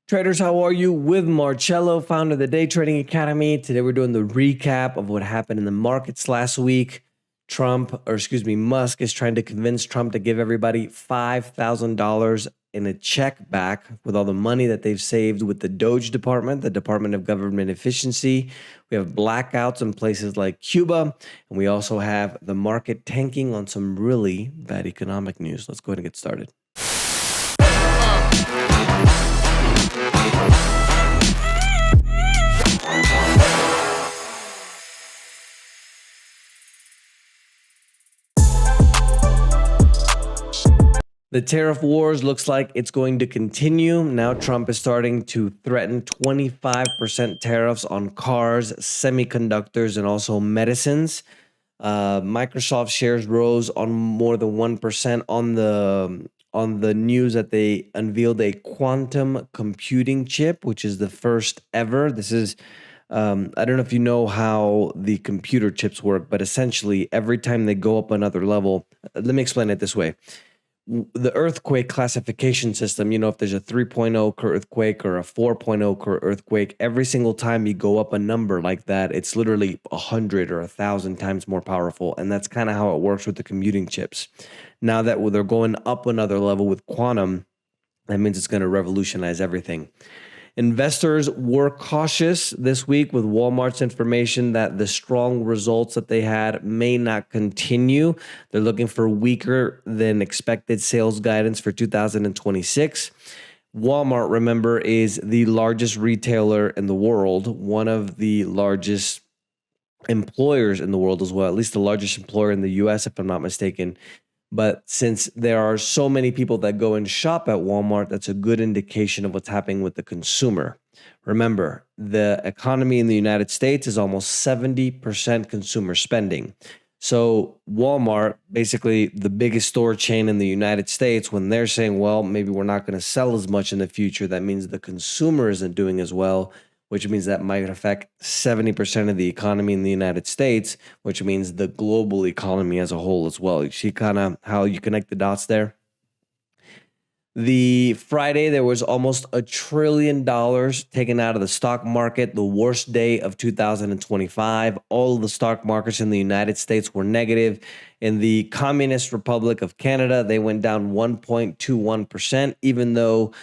Traders, how are you? With Marcello, founder of the Day Trading Academy. Today we're doing the recap of what happened in the markets last week. Musk is trying to convince Trump to give everybody $5,000 in a check back with all the money that they've saved with the Doge department, the Department of Government Efficiency. We have blackouts in places like Cuba, and we also have the market tanking on some really bad economic news. Let's go ahead and get started. The tariff wars looks like it's going to continue. Now Trump is starting to threaten 25% tariffs on cars, semiconductors, and also medicines. Microsoft shares rose on more than 1% on the news that they unveiled a quantum computing chip, which is the first ever. This is I don't know if you know how the computer chips work, but essentially every time they go up another level, let me explain it this way. The earthquake classification system, if there's a 3.0 earthquake or a 4.0 earthquake, every single time you go up a number like that, it's literally 100 or 1,000 times more powerful. And that's kind of how it works with the computing chips. Now that they're going up another level with quantum, that means it's going to revolutionize everything. Investors were cautious this week with Walmart's information that the strong results that they had may not continue. They're looking for weaker than expected sales guidance for 2026. Walmart, remember, is the largest retailer in the world, one of the largest employers in the world as well, at least the largest employer in the US, if I'm not mistaken. But since there are so many people that go and shop at Walmart, that's a good indication of what's happening with the consumer. Remember, the economy in the United States is almost 70% consumer spending. So Walmart, basically the biggest store chain in the United States, when they're saying, well, maybe we're not going to sell as much in the future, that means the consumer isn't doing as well, which means that might affect 70% of the economy in the United States, which means the global economy as a whole as well. You see kind of how you connect the dots there? The Friday, there was almost $1 trillion taken out of the stock market, the worst day of 2025. All of the stock markets in the United States were negative. In the Communist Republic of Canada, they went down 1.21%, even though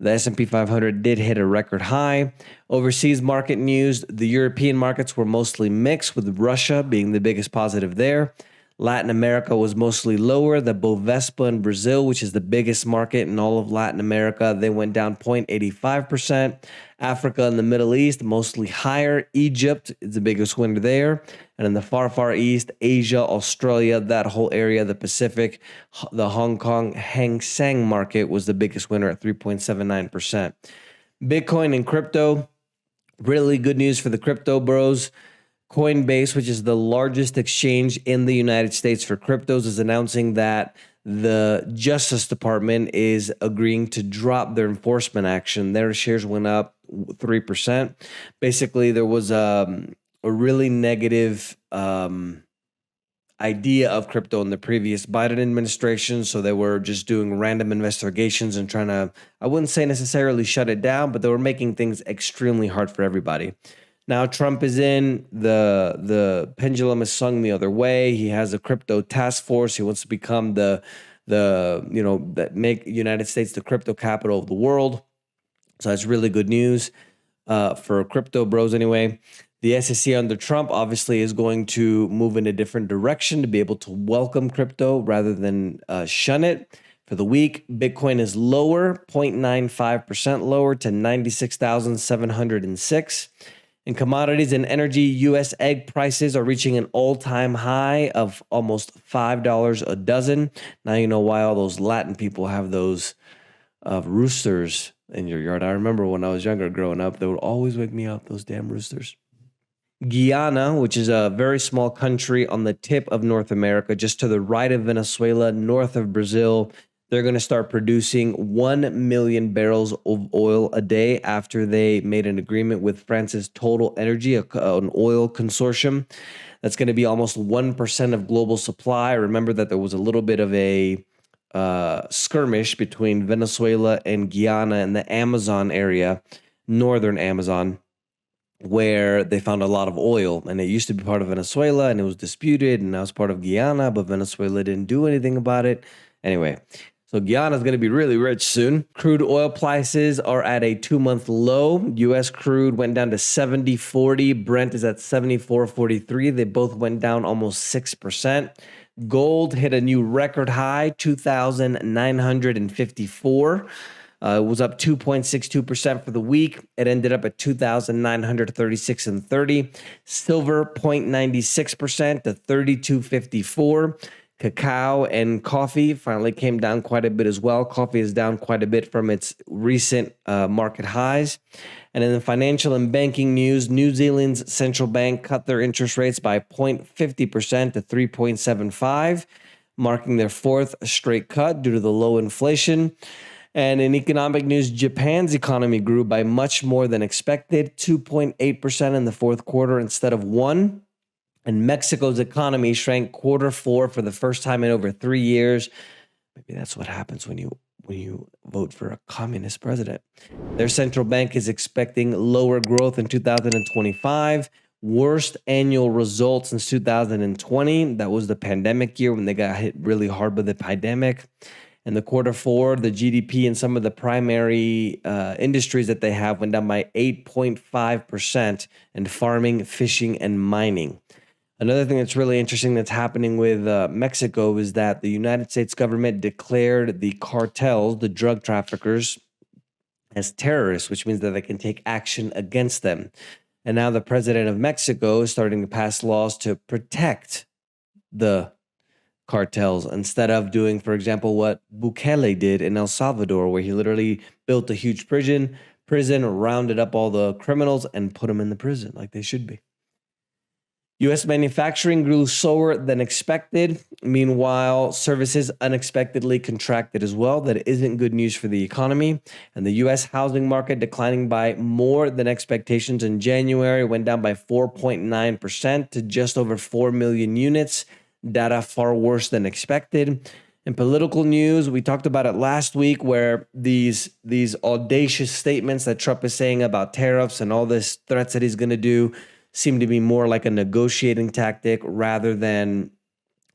the S&P 500 did hit a record high. Overseas market news, the European markets were mostly mixed, with Russia being the biggest positive there. Latin America was mostly lower. The Bovespa in Brazil, which is the biggest market in all of Latin America, they went down 0.85%. Africa and the Middle East, mostly higher. Egypt is the biggest winner there. And in the far, far east, Asia, Australia, that whole area, the Pacific, the Hong Kong Hang Seng market was the biggest winner at 3.79%. Bitcoin and crypto, really good news for the crypto bros. Coinbase, which is the largest exchange in the United States for cryptos, is announcing that the Justice Department is agreeing to drop their enforcement action. Their shares went up 3%. Basically, there was a really negative idea of crypto in the previous Biden administration. So they were just doing random investigations and trying to, I wouldn't say necessarily shut it down, but they were making things extremely hard for everybody. Now Trump is in, the pendulum has swung the other way. He has a crypto task force. He wants to become that make United States the crypto capital of the world. So that's really good news for crypto bros anyway. The SEC under Trump obviously is going to move in a different direction to be able to welcome crypto rather than shun it. For the week, Bitcoin is lower, 0.95% lower to 96,706. In commodities and energy, U.S. egg prices are reaching an all-time high of almost $5 a dozen. Now you know why all those Latin people have those roosters in your yard. I remember when I was younger growing up, they would always wake me up, those damn roosters. Guyana, which is a very small country on the tip of North America, just to the right of Venezuela, north of Brazil, they're going to start producing 1 million barrels of oil a day after they made an agreement with France's Total Energy, an oil consortium. That's going to be almost 1% of global supply. Remember that there was a little bit of a skirmish between Venezuela and Guyana in the Amazon area, northern Amazon, where they found a lot of oil, and it used to be part of Venezuela and it was disputed, and now it's part of Guyana, but Venezuela didn't do anything about it. Anyway, so Guyana is going to be really rich soon. Crude oil prices are at a 2-month low. US crude went down to 70.40. Brent is at 74.43. They both went down almost 6%. Gold hit a new record high, 2,954. It was up 2.62% for the week. It ended up at 2,936.30. Silver 0.96% to 32.54. Cacao and coffee finally came down quite a bit as well. Coffee is down quite a bit from its recent market highs. And in the financial and banking news, New Zealand's central bank cut their interest rates by 0.50% to 3.75, marking their fourth straight cut due to the low inflation. And in economic news, Japan's economy grew by much more than expected, 2.8% in the fourth quarter instead of 1%. And Mexico's economy shrank Q4 for the first time in over 3 years. Maybe that's what happens when you vote for a communist president. Their central bank is expecting lower growth in 2025, worst annual results since 2020. That was the pandemic year when they got hit really hard by the pandemic. In the Q4, the GDP in some of the primary industries that they have went down by 8.5% in farming, fishing, and mining. Another thing that's really interesting that's happening with Mexico is that the United States government declared the cartels, the drug traffickers, as terrorists, which means that they can take action against them. And now the president of Mexico is starting to pass laws to protect the cartels instead of doing, for example, what Bukele did in El Salvador, where he literally built a huge prison, rounded up all the criminals, and put them in the prison like they should be. U.S. manufacturing grew slower than expected. Meanwhile, services unexpectedly contracted as well. That isn't good news for the economy. And the U.S. housing market declining by more than expectations in January, went down by 4.9% to just over 4 million units. Data far worse than expected. In political news, we talked about it last week, where these audacious statements that Trump is saying about tariffs and all this threats that he's going to do seem to be more like a negotiating tactic rather than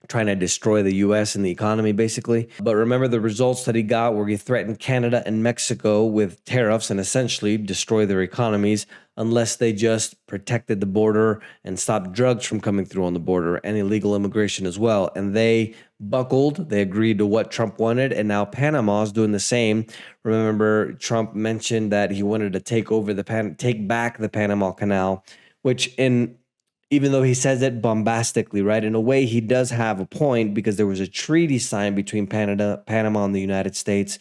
trying to destroy the U.S. and the economy, basically. But remember the results that he got, where he threatened Canada and Mexico with tariffs and essentially destroy their economies unless they just protected the border and stopped drugs from coming through on the border and illegal immigration as well. And they buckled. They agreed to what Trump wanted, and now Panama is doing the same. Remember, Trump mentioned that he wanted to take back the Panama Canal, which even though he says it bombastically, right, in a way he does have a point, because there was a treaty signed between Panama and the United States,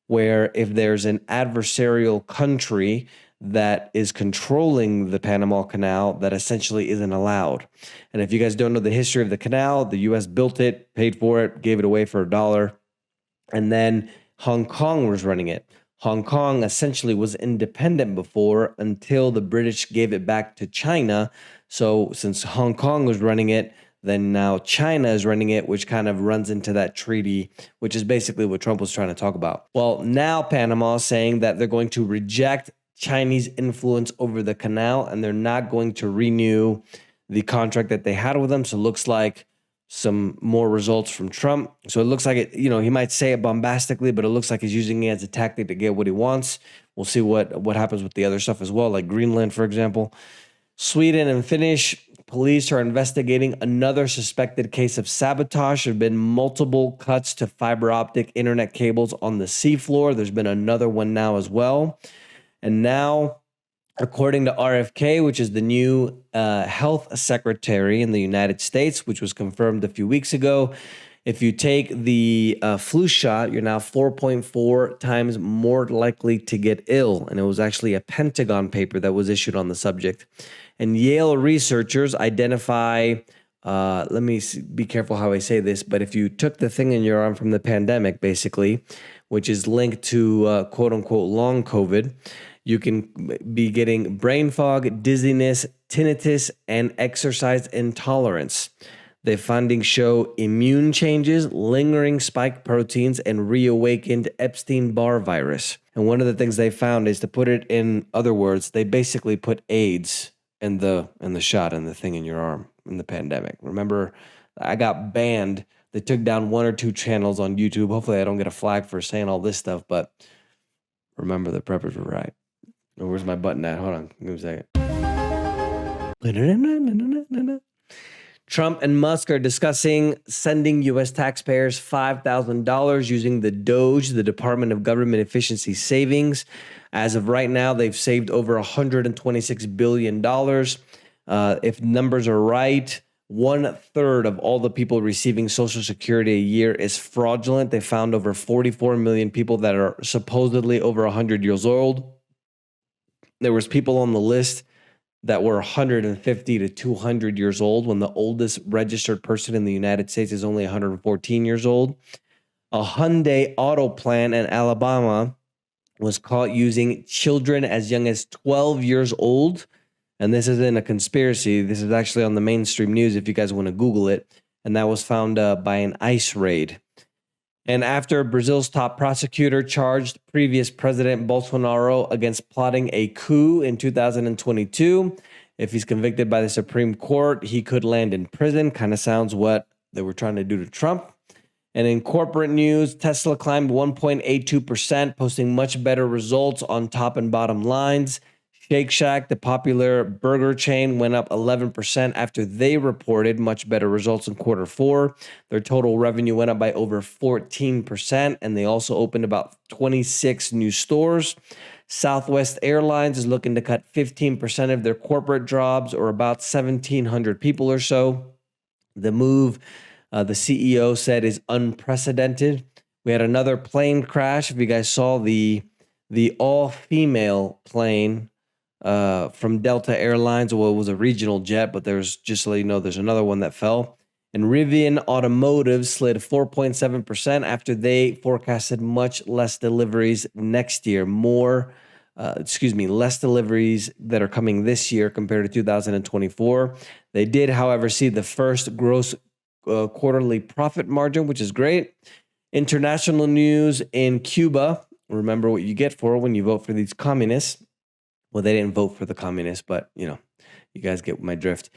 where if there's an adversarial country that is controlling the Panama Canal, that essentially isn't allowed. And if you guys don't know the history of the canal, the U.S. built it, paid for it, gave it away for $1, and then Hong Kong was running it. Hong Kong essentially was independent before, until the British gave it back to China. So since Hong Kong was running it, then now China is running it, which kind of runs into that treaty, which is basically what Trump was trying to talk about. Well, now Panama is saying that they're going to reject Chinese influence over the canal, and they're not going to renew the contract that they had with them. So it looks like some more results from Trump. So it looks like it, he might say it bombastically, but it looks like he's using it as a tactic to get what he wants. We'll see what happens with the other stuff as well, like Greenland, for example. Sweden and Finnish police are investigating another suspected case of sabotage. There have been multiple cuts to fiber optic internet cables on the seafloor. There's been another one now as well. And now, according to RFK, which is the new health secretary in the United States, which was confirmed a few weeks ago, if you take the flu shot, you're now 4.4 times more likely to get ill. And it was actually a Pentagon paper that was issued on the subject. And Yale researchers identify, be careful how I say this, but if you took the thing in your arm from the pandemic, basically, which is linked to quote unquote long COVID, you can be getting brain fog, dizziness, tinnitus, and exercise intolerance. The findings show immune changes, lingering spike proteins, and reawakened Epstein-Barr virus. And one of the things they found is, to put it in other words, they basically put AIDS in the shot and the thing in your arm in the pandemic. Remember, I got banned. They took down 1 or 2 channels on YouTube. Hopefully I don't get a flag for saying all this stuff, but remember, the preppers were right. Oh, where's my button at? Hold on. Give me a second. Trump and Musk are discussing sending U.S. taxpayers $5,000 using the Doge, the Department of Government Efficiency Savings. As of right now, they've saved over $126 billion. If numbers are right, 1/3 of all the people receiving Social Security a year is fraudulent. They found over 44 million people that are supposedly over 100 years old. There was people on the list that were 150 to 200 years old, when the oldest registered person in the United States is only 114 years old. A Hyundai auto plant in Alabama was caught using children as young as 12 years old. And this isn't a conspiracy. This is actually on the mainstream news if you guys want to Google it. And that was found by an ICE raid. And after Brazil's top prosecutor charged previous President Bolsonaro against plotting a coup in 2022, if he's convicted by the Supreme Court, he could land in prison. Kind of sounds what they were trying to do to Trump. And in corporate news, Tesla climbed 1.82%, posting much better results on top and bottom lines. Shake Shack, the popular burger chain, went up 11% after they reported much better results in quarter 4. Their total revenue went up by over 14%, and they also opened about 26 new stores. Southwest Airlines is looking to cut 15% of their corporate jobs, or about 1,700 people or so. The move, the CEO said, is unprecedented. We had another plane crash. If you guys saw the all-female plane from Delta Airlines. Well, it was a regional jet, but there's, just to let you know, there's another one that fell. And Rivian Automotive slid 4.7% after they forecasted much less deliveries next year. Less deliveries that are coming this year compared to 2024. They did, however, see the first gross quarterly profit margin, which is great. International news in Cuba. Remember what you get for when you vote for these communists. Well, they didn't vote for the communists, but, you guys get my drift.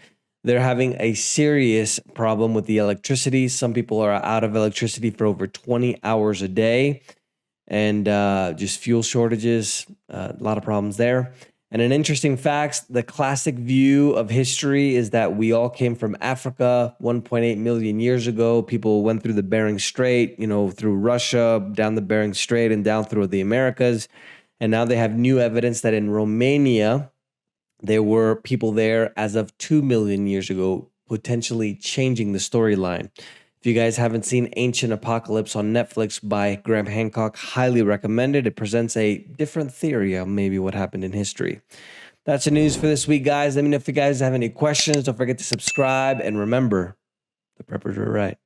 They're having a serious problem with the electricity. Some people are out of electricity for over 20 hours a day, and just fuel shortages, a lot of problems there. And an interesting fact, the classic view of history is that we all came from Africa 1.8 million years ago. People went through the Bering Strait, through Russia, down the Bering Strait, and down through the Americas. And now they have new evidence that in Romania, there were people there as of 2 million years ago, potentially changing the storyline. If you guys haven't seen Ancient Apocalypse on Netflix by Graham Hancock, highly recommended. It presents a different theory of maybe what happened in history. That's the news for this week, guys. Let me know if you guys have any questions. Don't forget to subscribe. And remember, the preppers were right.